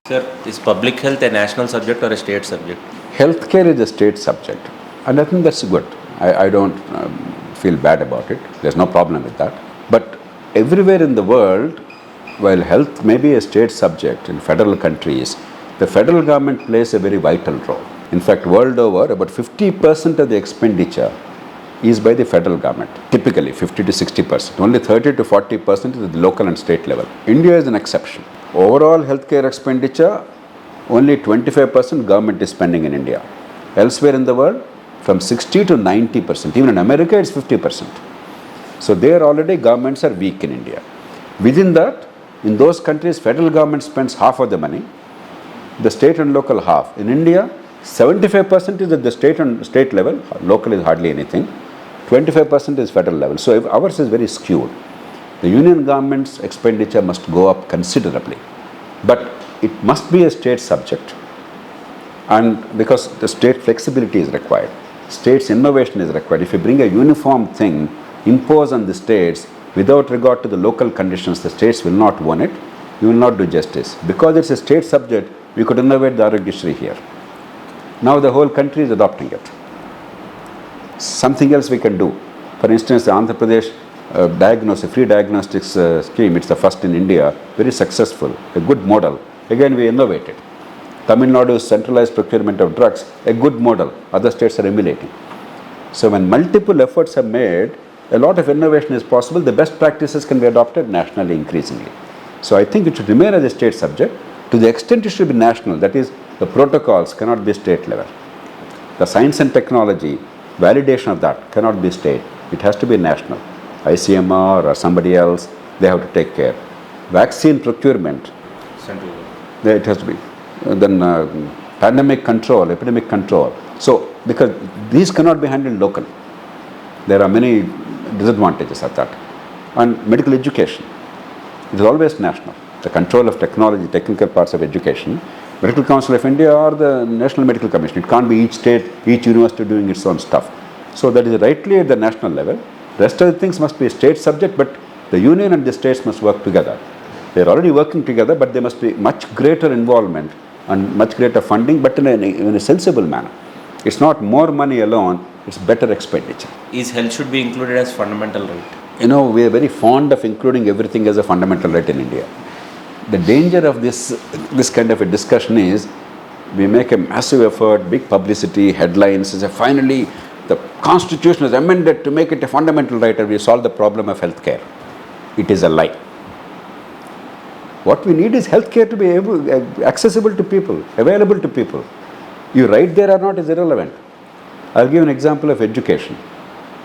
Sir, is public health a national subject or a state subject? Healthcare is a state subject, and I think that's good. I don't feel bad about it. There's no problem with that. But everywhere in the world, while health may be a state subject in federal countries, the federal government plays a very vital role. In fact, world over, about 50% of the expenditure is by the federal government, typically 50 to 60%. Only 30 to 40% is at the local and state level. India is an exception. Overall healthcare expenditure, only 25% government is spending in India. Elsewhere in the world, from 60 to 90%. Even in America, it's 50%. So there already governments are weak in India. Within that, in those countries, federal government spends half of the money, the state and local half. In India, 75% is at the state level, local is hardly anything, 25% is federal level. So ours is very skewed. The union government's expenditure must go up considerably, but it must be a state subject, and because the state flexibility is required, states innovation is required. If you bring a uniform thing, impose on the states without regard to the local conditions, the states will not want it, you will not do justice. Because it's a state subject, we could innovate the Arogyasri here. Now the whole country is adopting it. Something else we can do. For instance, the Andhra Pradesh free diagnostics scheme, it's the first in India, very successful, a good model. Again, we innovated. Tamil Nadu's centralized procurement of drugs, a good model. Other states are emulating. So when multiple efforts are made, a lot of innovation is possible. The best practices can be adopted nationally increasingly. So I think it should remain as a state subject. To the extent it should be national, that is, the protocols cannot be state level. The science and technology, validation of that cannot be state. It has to be national. ICMR or somebody else, they have to take care. Vaccine procurement, Central. it has to be. Then pandemic control, epidemic control. So, because these cannot be handled locally. There are many disadvantages of that. And medical education, it is always national. The control of technology, technical parts of education, Medical Council of India or the National Medical Commission. It can't be each state, each university doing its own stuff. So that is rightly at the national level. Rest of the things must be a state subject, but the union and the states must work together. They are already working together, but there must be much greater involvement and much greater funding, but in a sensible manner. It's not more money alone, it's better expenditure. Is health should be included as fundamental right? You know, we are very fond of including everything as a fundamental right in India. The danger of this kind of a discussion is we make a massive effort, big publicity, headlines, say finally the constitution is amended to make it a fundamental right and we solve the problem of healthcare. It is a lie. What we need is healthcare to be accessible to people, available to people. You right there or not is irrelevant. I'll give an example of education.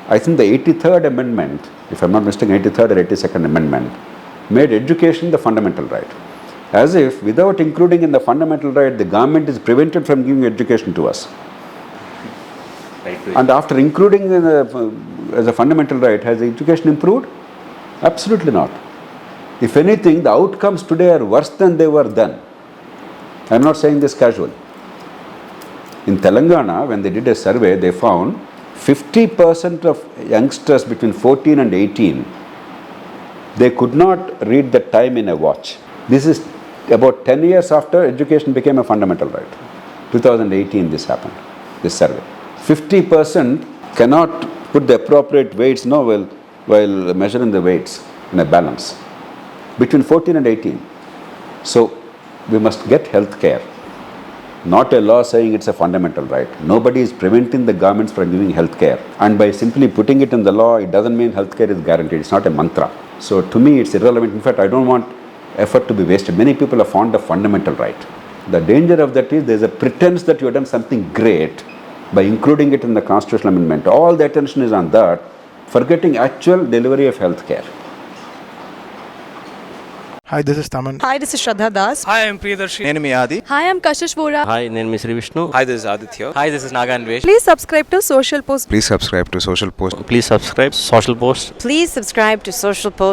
I think the 83rd amendment, if I'm not mistaken, 83rd or 82nd amendment, made education the fundamental right. As if without including in the fundamental right, the government is prevented from giving education to us. Right. And after including as a fundamental right, has education improved? Absolutely not. If anything, the outcomes today are worse than they were then. I'm not saying this casually. In Telangana, when they did a survey, they found 50% of youngsters between 14 and 18, they could not read the time in a watch. This is about 10 years after education became a fundamental right. 2018 this happened, this survey. 50% cannot put the appropriate weights while measuring the weights in a balance. Between 14 and 18. So we must get health care. Not a law saying it's a fundamental right. Nobody is preventing the governments from giving health care. And by simply putting it in the law, it doesn't mean health care is guaranteed. It's not a mantra. So to me, it's irrelevant. In fact, I don't want effort to be wasted. Many people are fond of fundamental right. The danger of that is there's a pretense that you have done something great by including it in the constitutional amendment. All the attention is on that, forgetting actual delivery of health care. Hi, this is Taman. Hi, this is Shraddha Das. Hi, I'm Priyadarshi. Nenu Adi. Hi, I'm Kashish Vora. Hi, name is Sri Vishnu. Hi, this is Aditya. Hi, this is Naganvesh. Please subscribe to Social Post. Please subscribe to Social Post. Please subscribe Social Post. Please subscribe to Social Post.